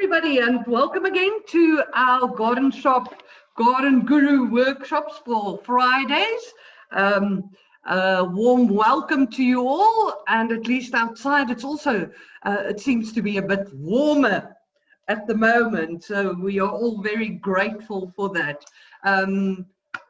everybody, and welcome again to our Garden Shop Garden Guru workshops for Fridays. A warm welcome to you all, and at least outside it's also it seems to be a bit warmer at the moment, so we are all very grateful for that.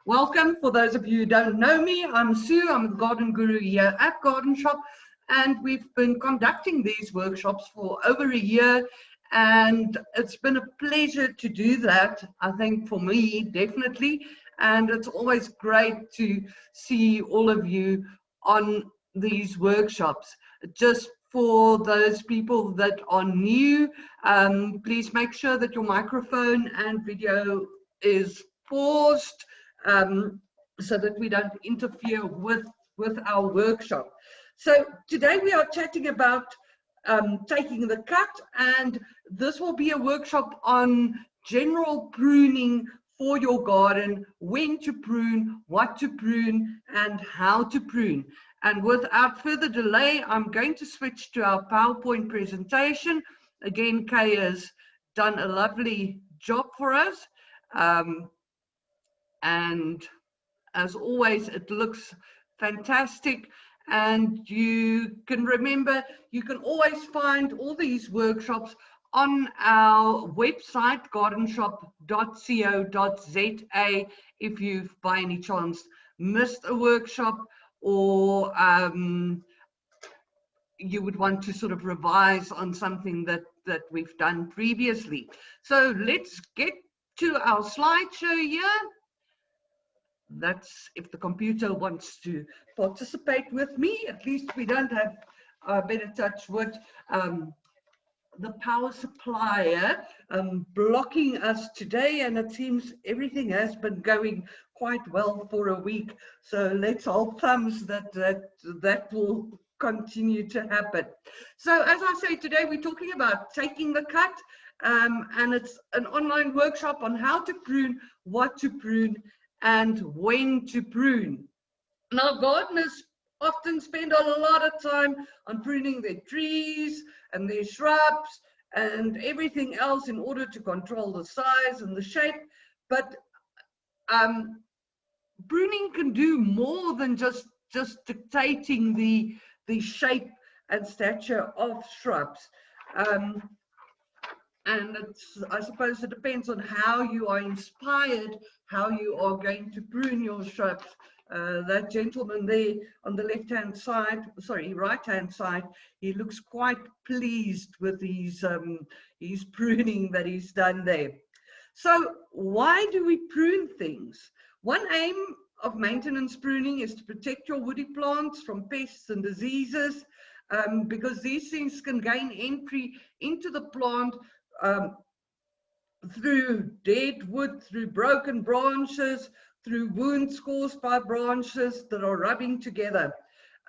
Welcome. For those of you who don't know me, I'm Sue. I'm the Garden Guru here at Garden Shop, and we've been conducting these workshops for over a year. And it's been a pleasure to do that, I think, for me, definitely. And it's always great to see all of you on these workshops. Just for those people that are new, please make sure that your microphone and video is paused so that we don't interfere with our workshop. So today we are chatting about taking the cut, and this will be a workshop on general pruning for your garden, when to prune, what to prune, and how to prune. And without further delay, I'm going to switch to our PowerPoint presentation. Again, Kay has done a lovely job for us, and as always, it looks fantastic. And you can remember, you can always find all these workshops on our website, gardenshop.co.za, if you've by any chance missed a workshop, or you would want to sort of revise on something that we've done previously. So let's get to our slideshow here. That's if the computer wants to participate with me. At least we don't have better touch wood, the power supplier blocking us today, and it seems everything has been going quite well for a week. So let's hold thumbs that will continue to happen. So as I say, today we're talking about taking the cut, and it's an online workshop on how to prune, what to prune, and when to prune. Now, gardeners often spend a lot of time on pruning their trees and their shrubs and everything else in order to control the size and the shape, but pruning can do more than just dictating the shape and stature of shrubs. And I suppose it depends on how you are inspired, how you are going to prune your shrubs. That gentleman there on the left-hand side, sorry, right-hand side, he looks quite pleased with his pruning that he's done there. So why do we prune things? One aim of maintenance pruning is to protect your woody plants from pests and diseases, because these things can gain entry into the plant through dead wood, through broken branches, through wounds caused by branches that are rubbing together.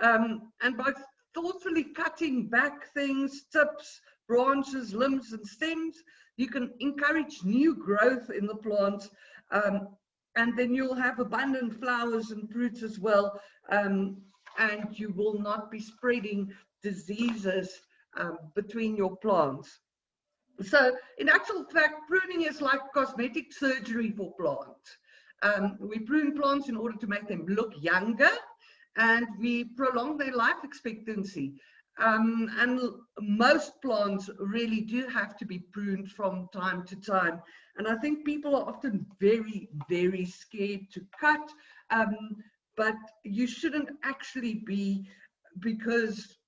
And by thoughtfully cutting back things, tips, branches, limbs, and stems, you can encourage new growth in the plants, and then you'll have abundant flowers and fruits as well, and you will not be spreading diseases between your plants. So in actual fact, pruning is like cosmetic surgery for plants. We prune plants in order to make them look younger, and we prolong their life expectancy. And most plants really do have to be pruned from time to time. And I think people are often very, very scared to cut, but you shouldn't actually be, because,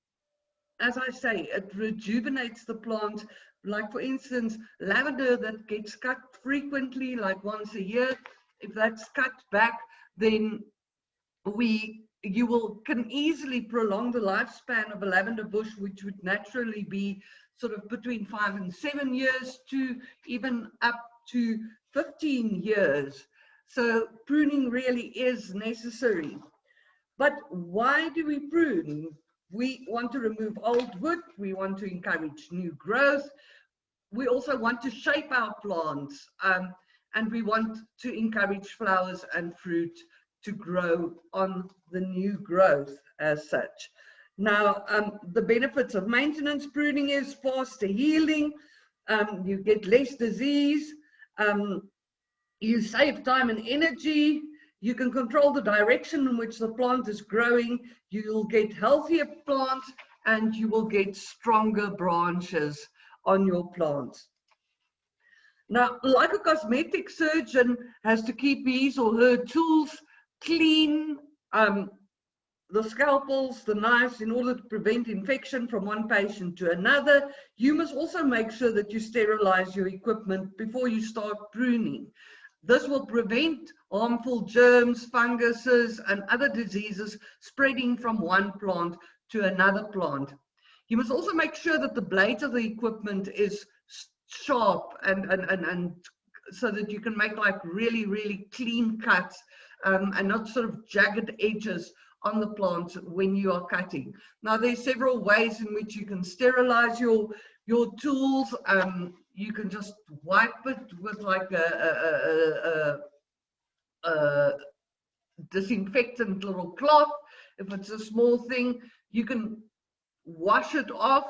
as I say, it rejuvenates the plant. Like, for instance, lavender that gets cut frequently, like once a year, if that's cut back, then you can easily prolong the lifespan of a lavender bush, which would naturally be sort of between 5 and 7 years to even up to 15 years. So pruning really is necessary. But why do we prune? We want to remove old wood, we want to encourage new growth, we also want to shape our plants, and we want to encourage flowers and fruit to grow on the new growth as such. Now, the benefits of maintenance pruning is faster healing, You get less disease, you save time and energy, you can control the direction in which the plant is growing, you'll get healthier plants, and you will get stronger branches on your plants. Now, like a cosmetic surgeon has to keep his or her tools clean, the scalpels, the knives, in order to prevent infection from one patient to another, you must also make sure that you sterilize your equipment before you start pruning. This will prevent harmful germs, funguses, and other diseases spreading from one plant to another plant. You must also make sure that the blade of the equipment is sharp and so that you can make like really clean cuts and not sort of jagged edges on the plant when you are cutting. Now, there's several ways in which you can sterilize your tools. You can just wipe it with like a disinfectant little cloth. If it's a small thing, you can wash it off.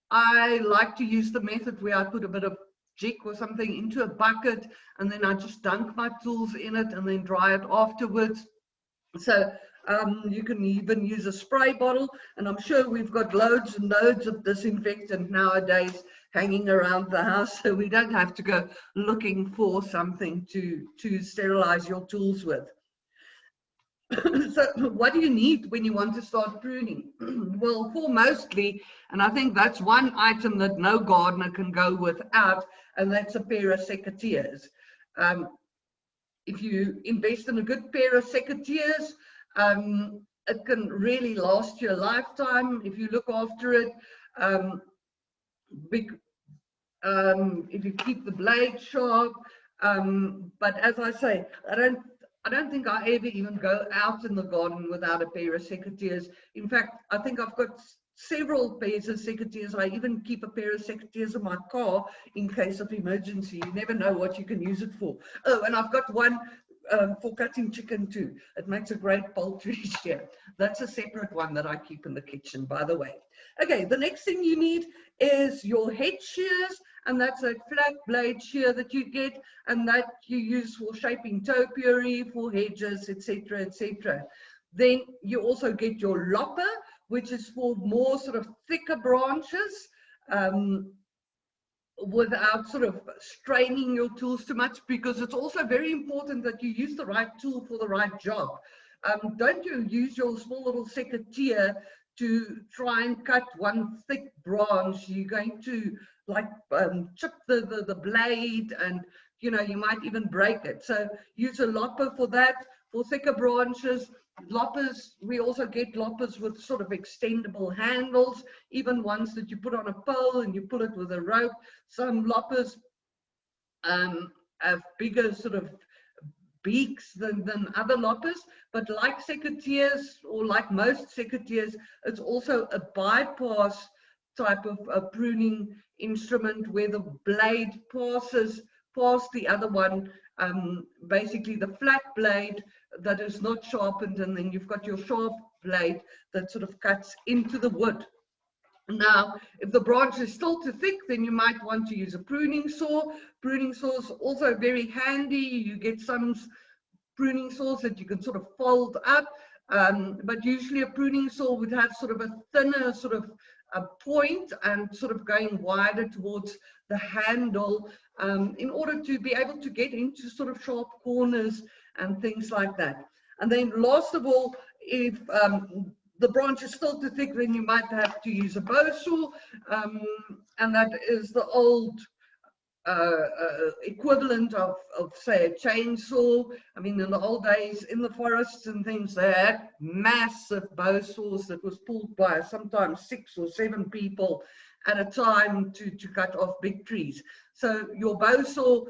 I like to use the method where I put a bit of jig or something into a bucket, and then I just dunk my tools in it and then dry it afterwards. So you can even use a spray bottle, and I'm sure we've got loads and loads of disinfectant nowadays hanging around the house, so we don't have to go looking for something to sterilize your tools with. So what do you need when you want to start pruning? Well, foremostly, and I think that's one item that no gardener can go without, and that's a pair of secateurs. If you invest in a good pair of secateurs, it can really last you a lifetime if you look after it. If you keep the blade sharp, but as I say, I don't think I ever even go out in the garden without a pair of secateurs. In fact, I think I've got several pairs of secateurs. I even keep a pair of secateurs in my car in case of emergency. You never know what you can use it for. Oh, and I've got one for cutting chicken too. It makes a great poultry shear. That's a separate one that I keep in the kitchen, by the way. Okay, the next thing you need is your head shears, and that's a flat blade shear that you get and that you use for shaping topiary, for hedges, etc., etc. Then you also get your lopper, which is for more sort of thicker branches, without sort of straining your tools too much, because it's also very important that you use the right tool for the right job. Don't you use your small little secateur to try and cut one thick branch. You're going to like chip the blade, and you know, you might even break it. So use a lopper for that. For thicker branches, loppers, we also get loppers with sort of extendable handles, even ones that you put on a pole and you pull it with a rope. Some loppers have bigger sort of beaks than other loppers, but like secateurs, or like most secateurs, it's also a bypass type of a pruning instrument where the blade passes past the other one, basically the flat blade that is not sharpened, and then you've got your sharp blade that sort of cuts into the wood. Now, if the branch is still too thick, then you might want to use a pruning saw. Pruning saws also very handy. You get some pruning saws that you can sort of fold up, but usually a pruning saw would have sort of a thinner sort of a point and sort of going wider towards the handle, in order to be able to get into sort of sharp corners and things like that. And then last of all, if the branch is still too thick, then you might have to use a bow saw, and that is the old equivalent of say a chainsaw. I mean, in the old days in the forests and things, they had massive bow saws that was pulled by sometimes 6 or 7 people at a time to cut off big trees. So your bow saw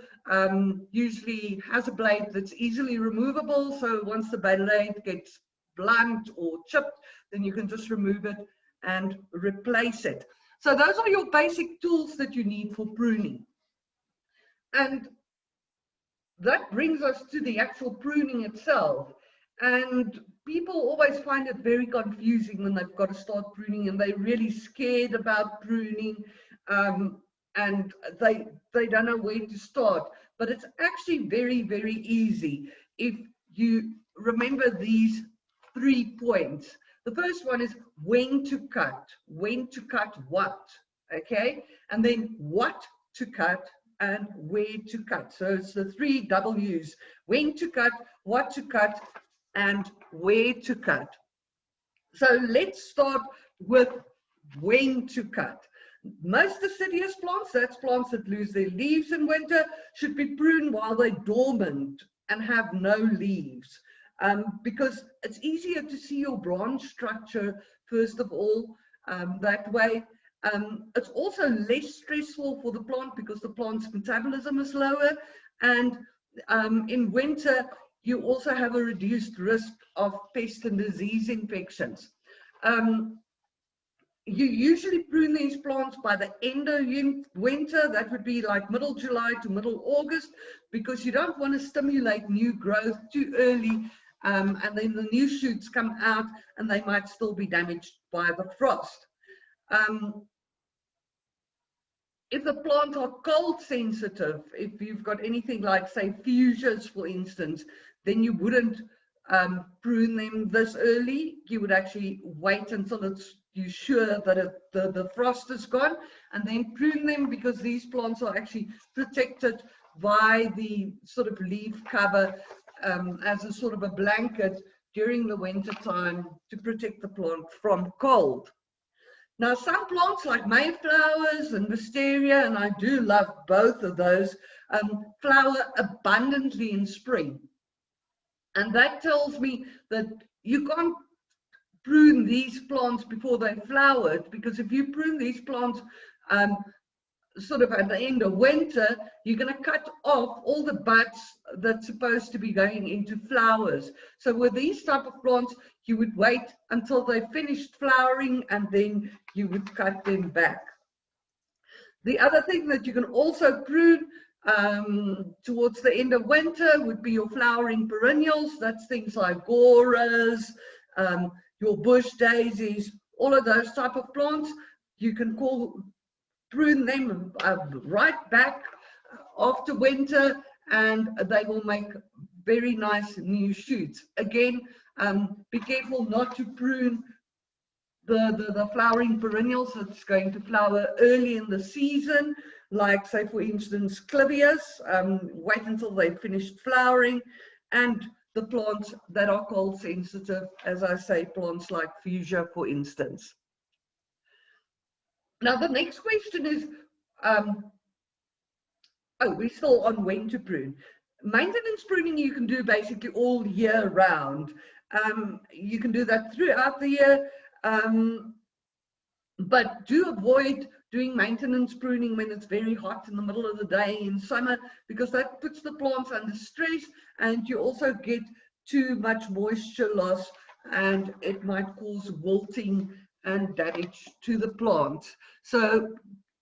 usually has a blade that's easily removable, so once the blade gets blunt or chipped, then you can just remove it and replace it. So those are your basic tools that you need for pruning. And that brings us to the actual pruning itself. And people always find it very confusing when they've got to start pruning, and they're really scared about pruning. and they don't know where to start. But it's actually very, very easy if you remember these 3 points. The first one is when to cut what, okay? And then what to cut and where to cut. So it's the 3 W's: when to cut, what to cut, and where to cut. So let's start with when to cut. Most deciduous plants, that's plants that lose their leaves in winter, should be pruned while they're dormant and have no leaves, because it's easier to see your branch structure first of all that way. It's also less stressful for the plant because the plant's metabolism is lower, and in winter you also have a reduced risk of pest and disease infections. You usually prune these plants by the end of winter. That would be like middle July to middle August, because you don't want to stimulate new growth too early, and then the new shoots come out and they might still be damaged by the frost. If the plants are cold sensitive, if you've got anything like, say, fuchsias, for instance, then you wouldn't prune them this early. You would actually wait until you're sure that the frost is gone, and then prune them, because these plants are actually protected by the sort of leaf cover as a sort of a blanket during the winter time to protect the plant from cold. Now, some plants like Mayflowers and Wisteria, and I do love both of those, flower abundantly in spring. And that tells me that you can't prune these plants before they flowered, because if you prune these plants sort of at the end of winter, you're going to cut off all the buds that's supposed to be going into flowers. So with these type of plants, you would wait until they finished flowering and then you would cut them back. The other thing that you can also prune towards the end of winter would be your flowering perennials. That's things like goras, your bush daisies, all of those type of plants. You can prune them right back after winter, and they will make very nice new shoots. Again, be careful not to prune the flowering perennials that's going to flower early in the season, like, say, for instance, clivias. Wait until they've finished flowering. And the plants that are cold sensitive, as I say, plants like fuchsia, for instance. Now, the next question is, we're still on when to prune. Maintenance pruning you can do basically all year round. You can do that throughout the year, but do avoid doing maintenance pruning when it's very hot in the middle of the day in summer, because that puts the plants under stress, and you also get too much moisture loss, and it might cause wilting and damage to the plants. So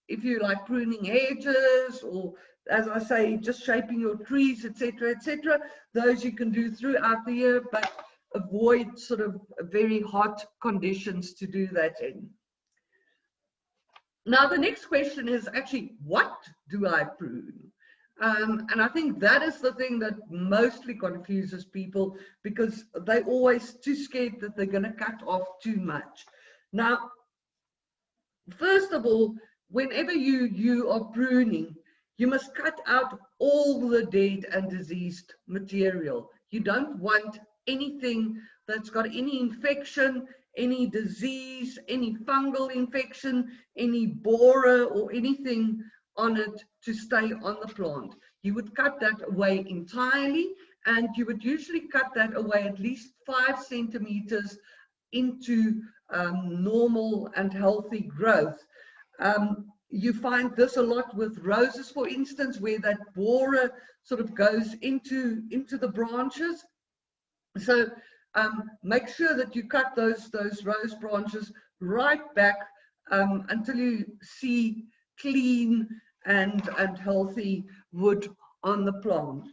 if you like pruning hedges, or, as I say, just shaping your trees, etc., those you can do throughout the year, but avoid sort of very hot conditions to do that in. Now, the next question is actually, what do I prune? And I think that is the thing that mostly confuses people, because they're always too scared that they're going to cut off too much. Now, first of all, whenever you are pruning, you must cut out all the dead and diseased material. You don't want anything that's got any infection, any disease, any fungal infection, any borer or anything on it to stay on the plant. You would cut that away entirely, and you would usually cut that away at least 5 centimeters into normal and healthy growth. You find this a lot with roses, for instance, where that borer sort of goes into the branches. So make sure that you cut those rose branches right back until you see clean and healthy wood on the plant.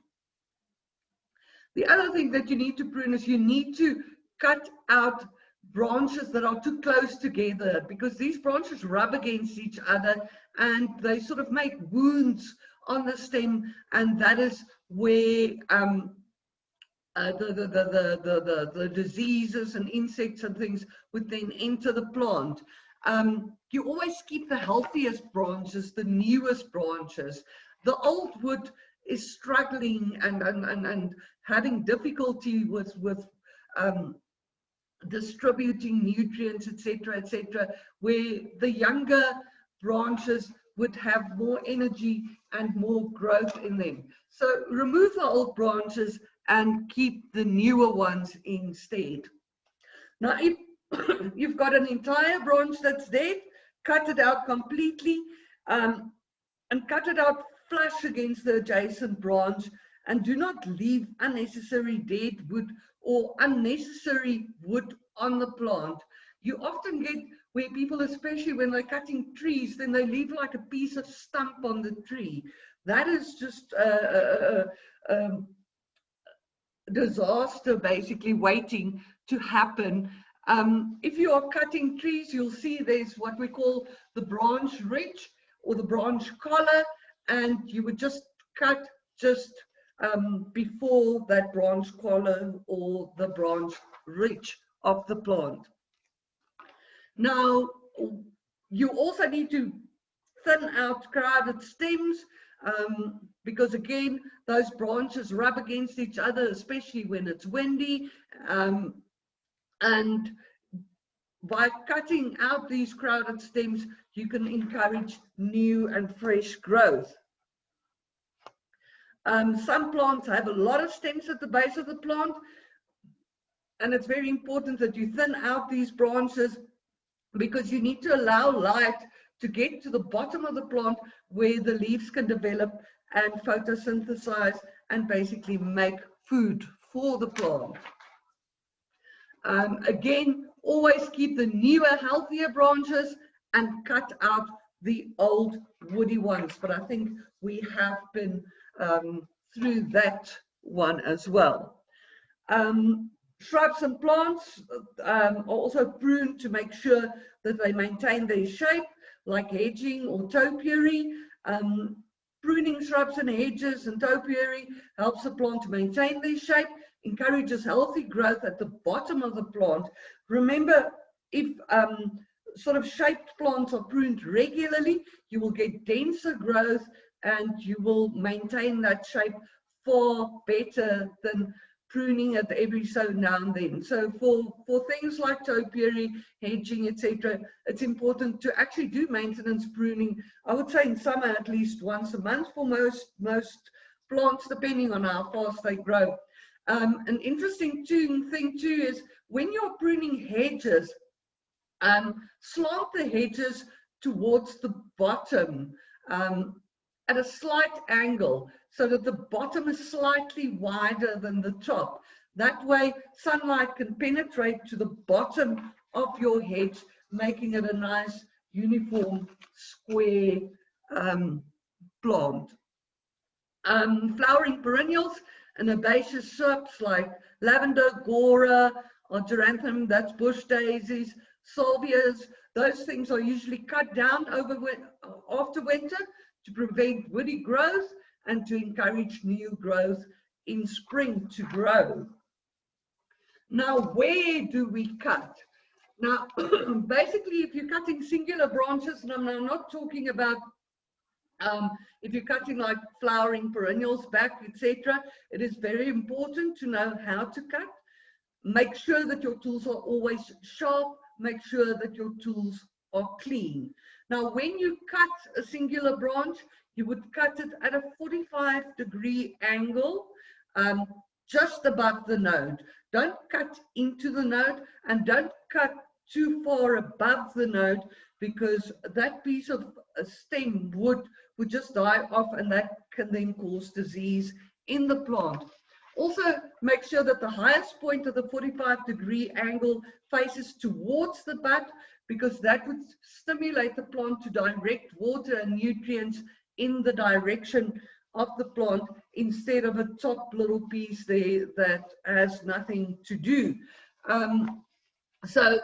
The other thing that you need to prune is you need to cut out branches that are too close together, because these branches rub against each other and they sort of make wounds on the stem, and that is where the diseases and insects and things would then enter the plant. You always keep the healthiest branches, the newest branches. The old wood is struggling and having difficulty with distributing nutrients, etc., where the younger branches would have more energy and more growth in them. So remove the old branches and keep the newer ones instead. Now, if you've got an entire branch that's dead, cut it out completely, and cut it out flush against the adjacent branch, and do not leave unnecessary dead wood or unnecessary wood on the plant. You often get where people, especially when they're cutting trees, then they leave like a piece of stump on the tree. That is just disaster basically waiting to happen. If you are cutting trees, you'll see there's what we call the branch ridge or the branch collar, and you would just cut just before that branch collar or the branch ridge of the plant. Now, you also need to thin out crowded stems, because again, those branches rub against each other, especially when it's windy, and by cutting out these crowded stems, you can encourage new and fresh growth. Some plants have a lot of stems at the base of the plant, and it's very important that you thin out these branches, because you need to allow light to get to the bottom of the plant where the leaves can develop and photosynthesize and basically make food for the plant. Again, always keep the newer, healthier branches and cut out the old woody ones. But I think we have been through that one as well. Shrubs and plants are also pruned to make sure that they maintain their shape, like hedging or topiary. Pruning shrubs and hedges and topiary helps the plant to maintain their shape, encourages healthy growth at the bottom of the plant. Remember, if sort of shaped plants are pruned regularly, you will get denser growth and you will maintain that shape far better than pruning it every so now and then. So for things like topiary, hedging, etc., it's important to actually do maintenance pruning, I would say in summer at least once a month for most plants, depending on how fast they grow. An interesting thing too is when you're pruning hedges, slant the hedges towards the bottom at a slight angle, so that the bottom is slightly wider than the top. That way sunlight can penetrate to the bottom of your hedge, making it a nice uniform square plant. Flowering perennials and herbaceous shrubs like lavender, gora, or geranthum, that's bush daisies, salvias, those things are usually cut down after winter to prevent woody growth and to encourage new growth in spring to grow. Now, where do we cut? Now, basically, if you're cutting singular branches, and I'm not talking about if you're cutting like flowering perennials back, etc., it is very important to know how to cut. Make sure that your tools are always sharp. Make sure that your tools are clean. Now, when you cut a singular branch, you would cut it at a 45-degree angle, just above the node. Don't cut into the node and don't cut too far above the node, because that piece of stem would just die off, and that can then cause disease in the plant. Also, make sure that the highest point of the 45-degree angle faces towards the bud, because that would stimulate the plant to direct water and nutrients in the direction of the plant, instead of a top little piece there that has nothing to do. So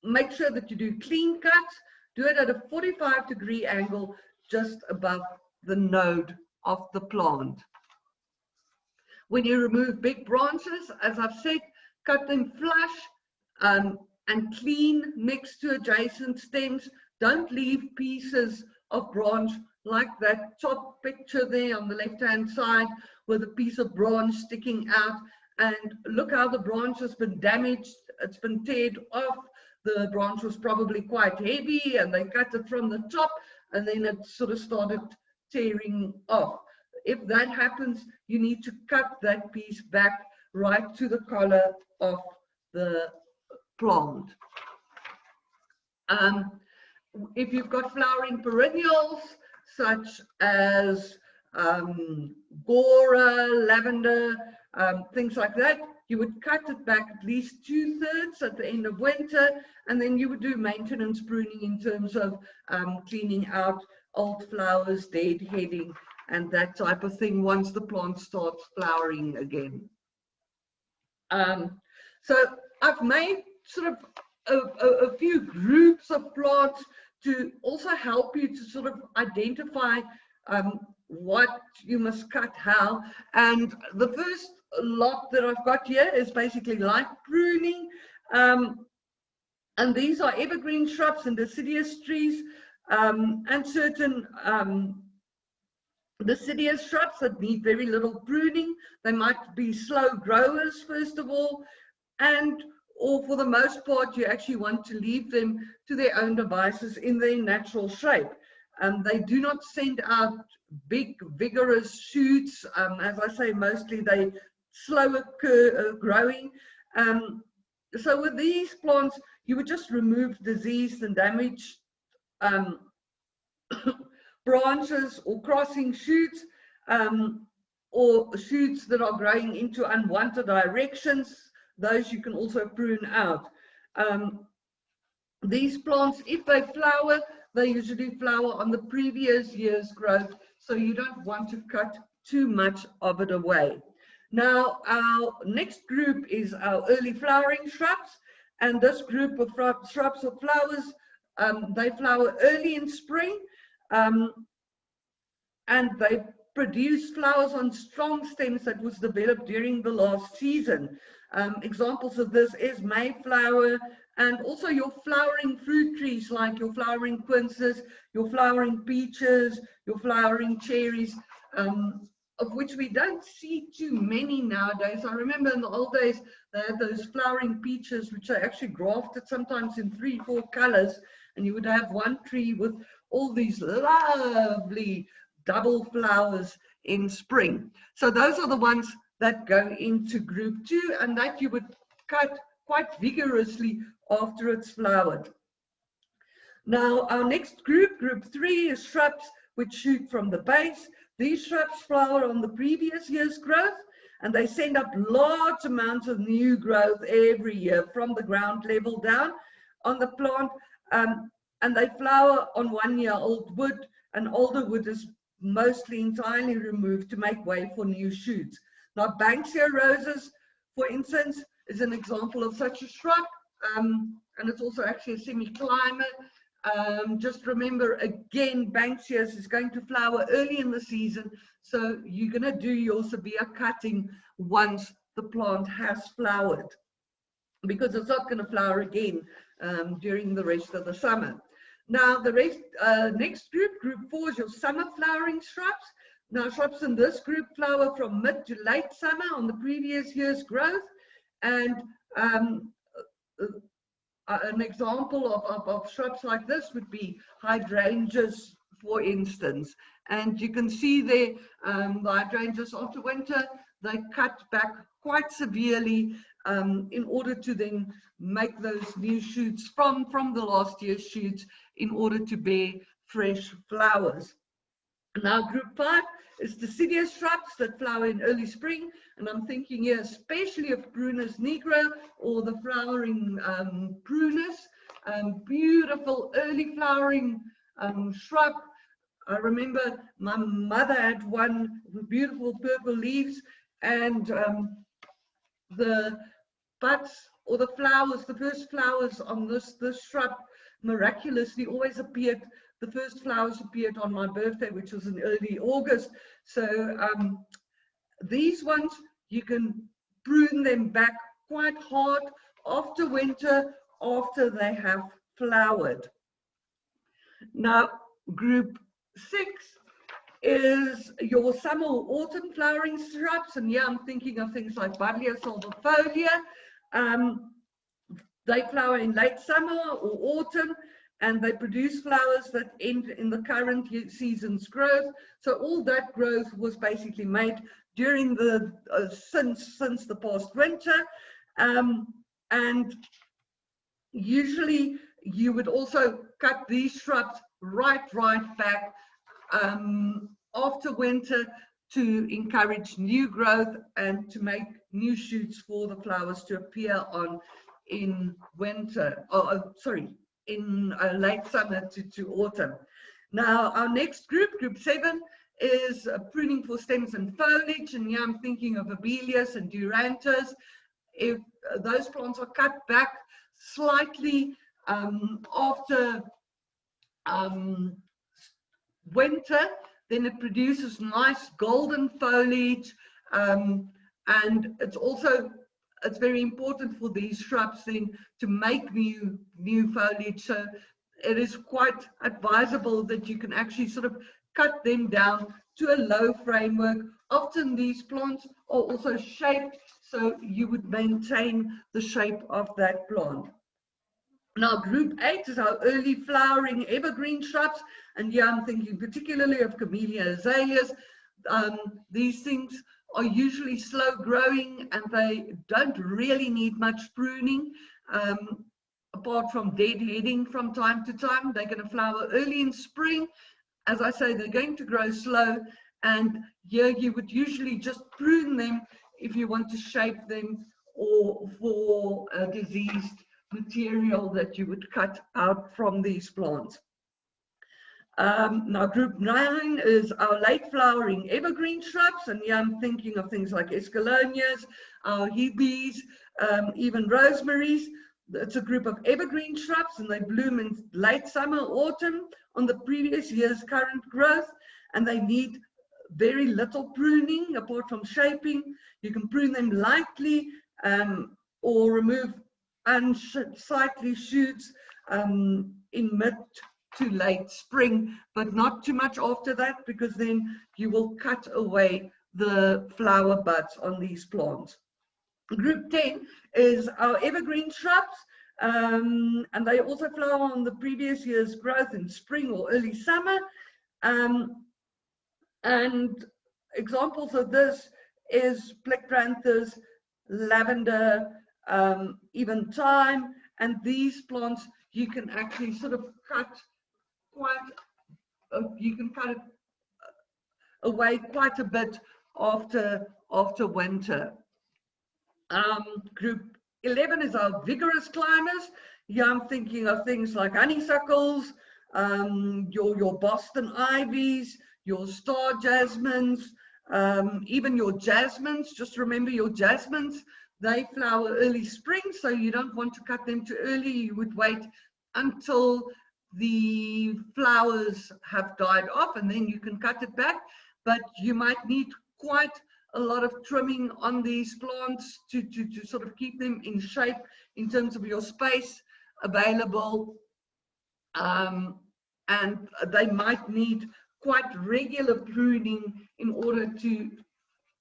make sure that you do clean cuts do it at a 45-degree angle just above the node of the plant. When you remove big branches, as I've said, cut them flush and clean next to adjacent stems. Don't leave pieces of branch like that top picture there on the left-hand side with a piece of branch sticking out. And look how the branch has been damaged. It's been teared off. The branch was probably quite heavy and they cut it from the top and then it sort of started tearing off. If that happens, you need to cut that piece back right to the collar of the plant. If you've got flowering perennials such as Gora, lavender, things like that, you would cut it back at least 2/3 at the end of winter, and then you would do maintenance pruning in terms of cleaning out old flowers, deadheading, and that type of thing once the plant starts flowering again. So I've made sort of a few groups of plants to also help you to sort of identify what you must cut how. And the first lot that I've got here is basically light pruning. And these are evergreen shrubs and deciduous trees and certain deciduous shrubs that need very little pruning. They might be slow growers, first of all, or for the most part, you actually want to leave them to their own devices in their natural shape. They do not send out big, vigorous shoots. As I say, mostly they slower growing. So with these plants, you would just remove diseased and damaged branches or crossing shoots, or shoots that are growing into unwanted directions. Those you can also prune out. These plants, if they flower, they usually flower on the previous year's growth, so you don't want to cut too much of it away. Now, our next group is our early flowering shrubs, and this group of shrubs or flowers, they flower early in spring, and they produce flowers on strong stems that was developed during the last season. Examples of this is Mayflower, and also your flowering fruit trees like your flowering quinces, your flowering peaches, your flowering cherries, of which we don't see too many nowadays. I remember in the old days they had those flowering peaches which are actually grafted sometimes in 3-4 colors, and you would have one tree with all these lovely double flowers in spring. So those are the ones that go into group 2, and that you would cut quite vigorously after it's flowered. Now our next group, group 3, is shrubs which shoot from the base. These shrubs flower on the previous year's growth, and they send up large amounts of new growth every year from the ground level down on the plant, and they flower on 1-year-old wood, and older wood is mostly entirely removed to make way for new shoots. Now, Banksia roses, for instance, is an example of such a shrub, and it's also actually a semi-climber. Just remember, again, Banksias is going to flower early in the season, so you're going to do your severe cutting once the plant has flowered, because it's not going to flower again during the rest of the summer. Now, the next group, group 4, is your summer flowering shrubs. Now, shrubs in this group flower from mid to late summer on the previous year's growth, and an example of shrubs like this would be hydrangeas, for instance. And you can see there, the hydrangeas after winter, they cut back quite severely in order to then make those new shoots from the last year's shoots in order to bear fresh flowers. Now, group 5 is deciduous shrubs that flower in early spring, and I'm thinking here especially of Prunus nigra, or the flowering prunus, beautiful early flowering shrub. I remember my mother had one with beautiful purple leaves, and the buds or the flowers, the first flowers on this shrub miraculously always appeared, the first flowers appeared on my birthday, which was in early August. So these ones, you can prune them back quite hard after winter, after they have flowered. Now, group 6 is your summer or autumn flowering shrubs, and yeah, I'm thinking of things like Bougainvillea silverfolia. They flower in late summer or autumn, and they produce flowers that end in the current season's growth. So all that growth was basically made during the since the past winter, and usually you would also cut these shrubs right back after winter to encourage new growth and to make new shoots for the flowers to appear on in winter, in late summer to autumn. Now our next group, group 7, is pruning for stems and foliage, and yeah, I'm thinking of abelias and durantas. If those plants are cut back slightly after winter, then it produces nice golden foliage, and it's very important for these shrubs then to make new foliage. So it is quite advisable that you can actually sort of cut them down to a low framework. Often these plants are also shaped, so you would maintain the shape of that plant. Now, group 8 is our early flowering evergreen shrubs, and yeah, I'm thinking particularly of camellia azaleas. These things are usually slow growing, and they don't really need much pruning, apart from deadheading from time to time. They're going to flower early in spring. As I say, they're going to grow slow, and here you would usually just prune them if you want to shape them or for a diseased material that you would cut out from these plants. Now group 9 is our late flowering evergreen shrubs, and yeah, I'm thinking of things like escalonias, our hebes, even rosemaries. It's a group of evergreen shrubs, and they bloom in late summer, autumn on the previous year's current growth, and they need very little pruning apart from shaping. You can prune them lightly or remove unsightly shoots in mid to late spring, but not too much after that, because then you will cut away the flower buds on these plants. Group 10 is our evergreen shrubs, and they also flower on the previous year's growth in spring or early summer. And examples of this is plectranthus, lavender, even thyme, and these plants you can actually sort of cut it away quite a bit after winter. Group 11 is our vigorous climbers. Yeah, I'm thinking of things like honeysuckles, your Boston ivies, your star jasmines, even your jasmines. Just remember your jasmines, they flower early spring, so you don't want to cut them too early. You would wait until the flowers have died off, and then you can cut it back. But you might need quite a lot of trimming on these plants to sort of keep them in shape in terms of your space available, and they might need quite regular pruning in order to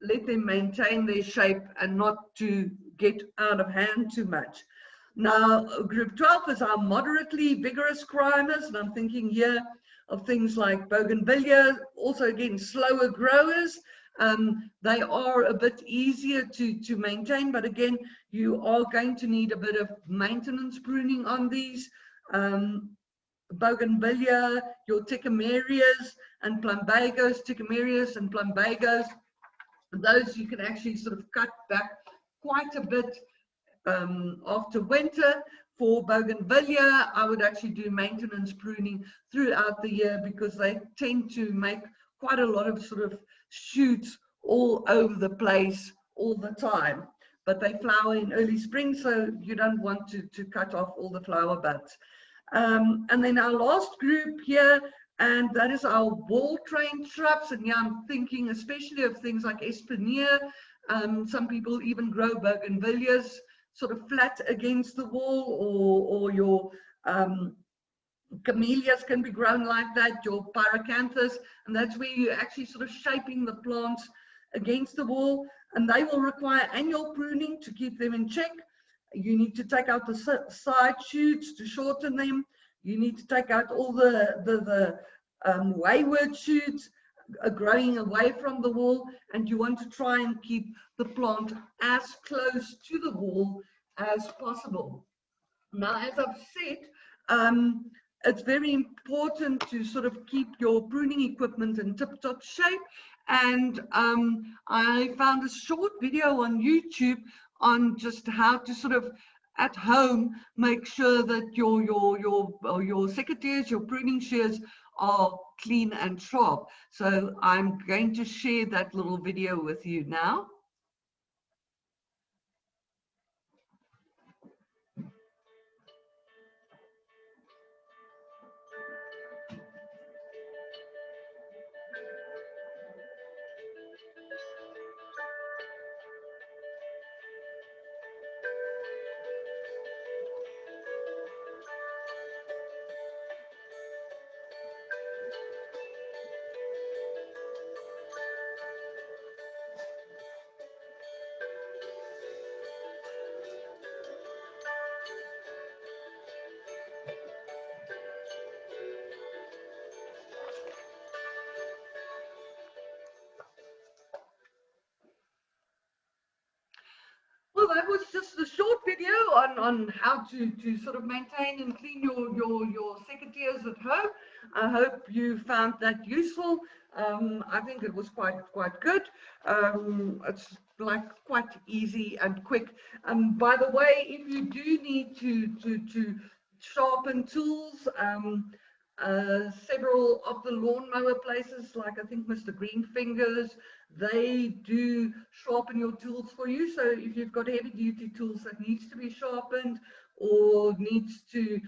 let them maintain their shape and not to get out of hand too much. Now, group 12 is our moderately vigorous climbers, and I'm thinking here of things like Bougainvillea, also again slower growers. They are a bit easier to maintain, but again, you are going to need a bit of maintenance pruning on these. Bougainvillea, your Ticamerias and Plumbagos, those you can actually sort of cut back quite a bit after winter. For Bougainvillea, I would actually do maintenance pruning throughout the year, because they tend to make quite a lot of sort of shoots all over the place all the time, but they flower in early spring, so you don't want to cut off all the flower buds. And then our last group here, and that is our wall-trained shrubs. And yeah, I'm thinking especially of things like espalier. Some people even grow bougainvilleas sort of flat against the wall, or your camellias can be grown like that, your pyracanthus, and that's where you're actually sort of shaping the plants against the wall, and they will require annual pruning to keep them in check. You need to take out the side shoots to shorten them. You need to take out all the wayward shoots growing away from the wall, and you want to try and keep the plant as close to the wall as possible. Now, as I've said, it's very important to sort of keep your pruning equipment in tip-top shape. And I found a short video on YouTube on just how to sort of at home make sure that your secateurs, your pruning shears are clean and sharp. So I'm going to share that little video with you now. Well, that was just a short video on how to sort of maintain and clean your secateurs at home. I hope you found that useful. I think it was quite good. It's like quite easy and quick. By the way, if you do need to sharpen tools, several of the lawnmower places, like I think Mr. Greenfingers, they do sharpen your tools for you. So if you've got heavy duty tools that needs to be sharpened or needs to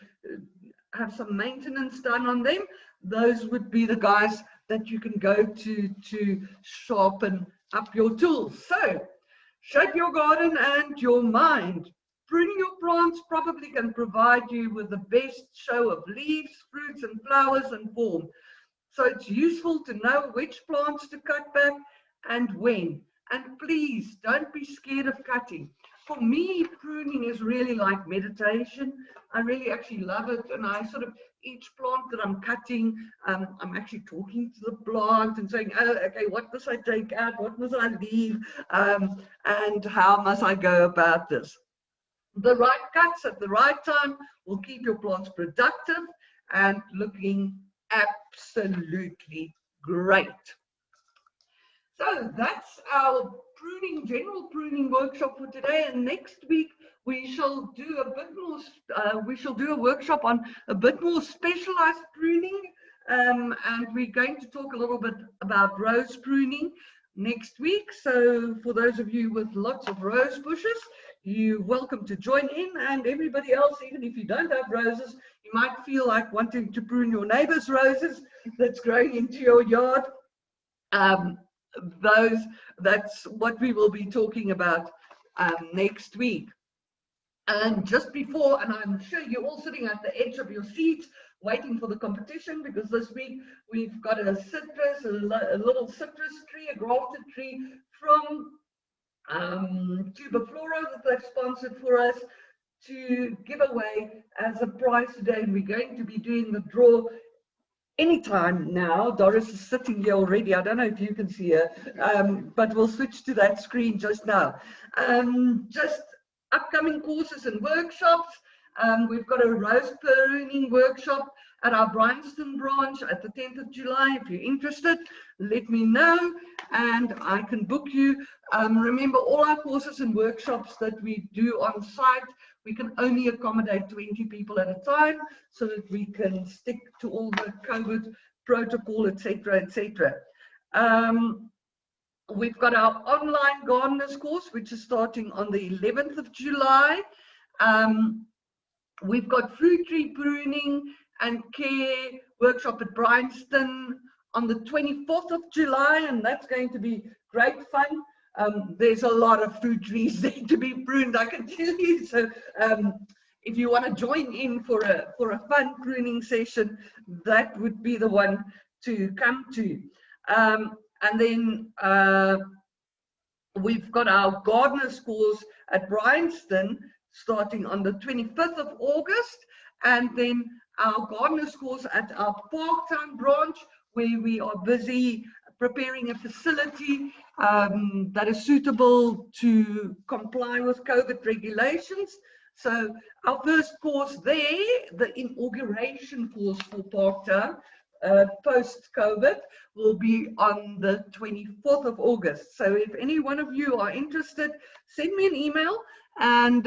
have some maintenance done on them, those would be the guys that you can go to sharpen up your tools. So shape your garden and your mind. Pruning your plants probably can provide you with the best show of leaves, fruits and flowers and form. So it's useful to know which plants to cut back and when. And please don't be scared of cutting. For me, pruning is really like meditation. I really actually love it. And I sort of, each plant that I'm cutting, I'm actually talking to the plant and saying, oh, okay, what must I take out? What must I leave? And how must I go about this? The right cuts at the right time will keep your plants productive and looking absolutely great. So that's our general pruning workshop for today. And next week we shall do a bit more. We shall do a workshop on a bit more specialized pruning, and we're going to talk a little bit about rose pruning next week. So for those of you with lots of rose bushes, you're welcome to join in, and everybody else, even if you don't have roses, you might feel like wanting to prune your neighbor's roses that's growing into your yard. That's what we will be talking about next week. And just before, and I'm sure you're all sitting at the edge of your seats waiting for the competition, because this week we've got a citrus, a little citrus tree, a grafted tree from Tubiflora that they've sponsored for us to give away as a prize today. And we're going to be doing the draw anytime now. Doris is sitting here already. I don't know if you can see her, but we'll switch to that screen just now. Just upcoming courses and workshops. We've got a rose pruning workshop at our Bryanston branch at the 10th of July. If you're interested, let me know and I can book you. Remember, all our courses and workshops that we do on site, we can only accommodate 20 people at a time so that we can stick to all the COVID protocol, etc., etc. We've got our online gardeners course, which is starting on the 11th of July. We've got fruit tree pruning and care workshop at Bryanston on the 24th of July, and that's going to be great fun. There's a lot of fruit trees there to be pruned, I can tell you. So if you want to join in for a fun pruning session, that would be the one to come to. And then we've got our gardener's course at Bryanston starting on the 25th of August, and then our gardener's course at our Parktown branch, where we are busy preparing a facility that is suitable to comply with COVID regulations. So our first course there, the inauguration course for Parktown, post-COVID, will be on the 24th of August. So if any one of you are interested, send me an email, and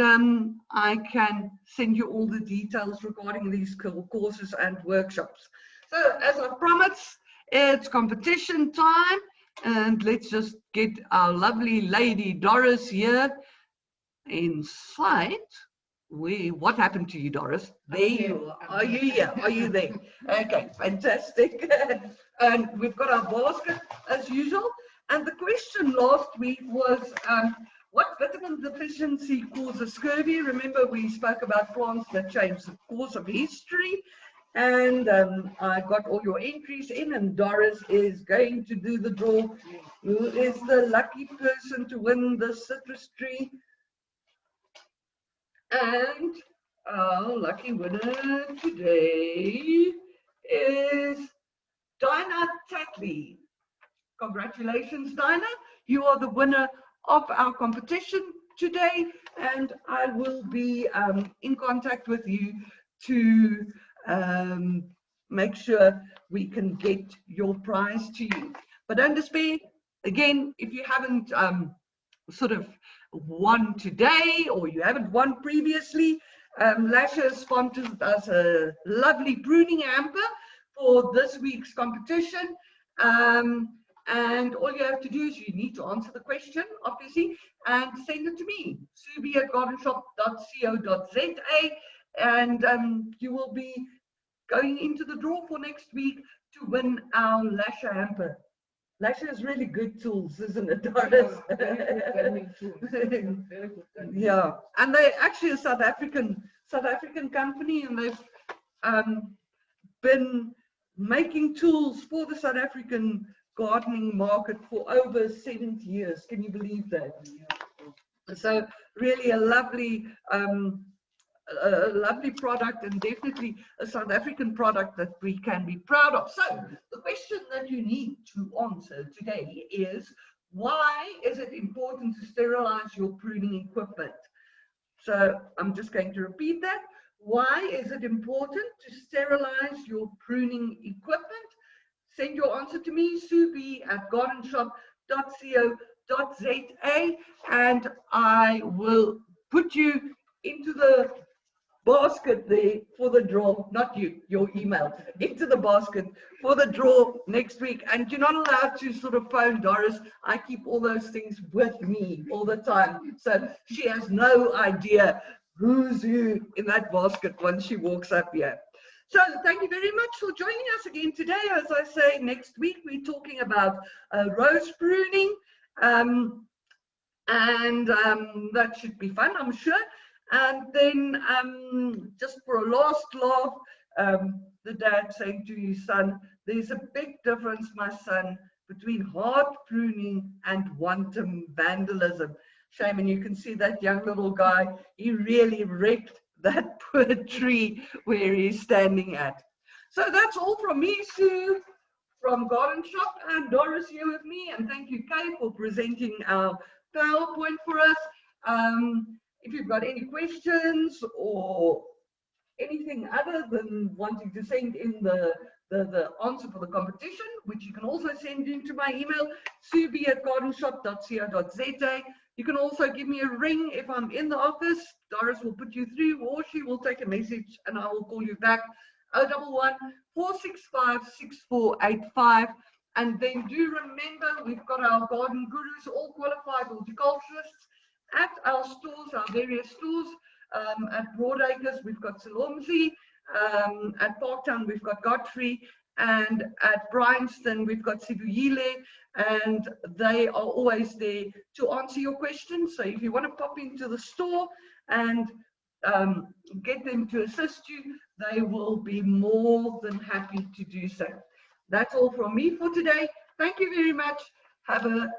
I can send you all the details regarding these courses and workshops. So as I promised, it's competition time, and let's just get our lovely lady Doris here in sight. What happened to you, Doris? There you are. Are you here? Are you there? Okay, fantastic. And we've got our basket as usual. And the question last week was, what vitamin deficiency causes scurvy? Remember, we spoke about plants that change the course of history. And I got all your entries in, and Doris is going to do the draw. Who is the lucky person to win the citrus tree? And our lucky winner today is Dinah Tatley. Congratulations, Dinah. You are the winner of our competition today, and I will be in contact with you to make sure we can get your prize to you. But don't despair. Again, if you haven't sort of won today, or you haven't won previously, Lasher sponsored us a lovely pruning hamper for this week's competition. And all you have to do is you need to answer the question, obviously, and send it to me, subi@gardenshop.co.za, and you will be going into the draw for next week to win our Lasher hamper. Lasher is really good tools, isn't it, Doris? Yeah, and they're actually a South African company, and they've been making tools for the South African gardening market for over 70 years. Can you believe that? So really a lovely product, and definitely a South African product that we can be proud of. So the question that you need to answer today is, why is it important to sterilize your pruning equipment? So I'm just going to repeat that. Why is it important to sterilize your pruning equipment? Send your answer to me, subi@gardenshop.co.za, and I will put you into the basket there for the draw, not you, your email, into the basket for the draw next week. And you're not allowed to sort of phone Doris. I keep all those things with me all the time, so she has no idea who's who in that basket once she walks up here. So thank you very much for joining us again today. As I say, next week we're talking about rose pruning, and that should be fun, I'm sure. And then just for a last laugh, the dad saying to his son, there's a big difference, my son, between hard pruning and wanton vandalism. Shame, and you can see that young little guy, he really wrecked that poor tree where he's standing at. So that's all from me, Sue, from Garden Shop, and Doris here with me. And thank you, Kay, for presenting our PowerPoint for us. If you've got any questions or anything other than wanting to send in the answer for the competition, which you can also send into my email, subi@gardenshop.co.za. You can also give me a ring if I'm in the office. Doris will put you through, or she will take a message and I will call you back, 011 465 6485. And then do remember, we've got our garden gurus, all qualified horticulturists, at our stores, our various stores, At Broadacres, we've got Salomzi. At Parktown, we've got Godfrey. And at Bryanston, we've got Sibuyile. And they are always there to answer your questions. So if you want to pop into the store and get them to assist you, they will be more than happy to do so. That's all from me for today. Thank you very much. Have a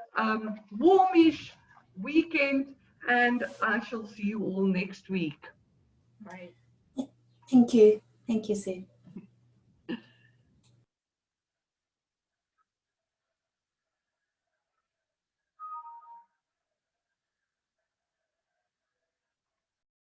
warmish weekend, and I shall see you all next week. Right. Thank you. Thank you, Sue.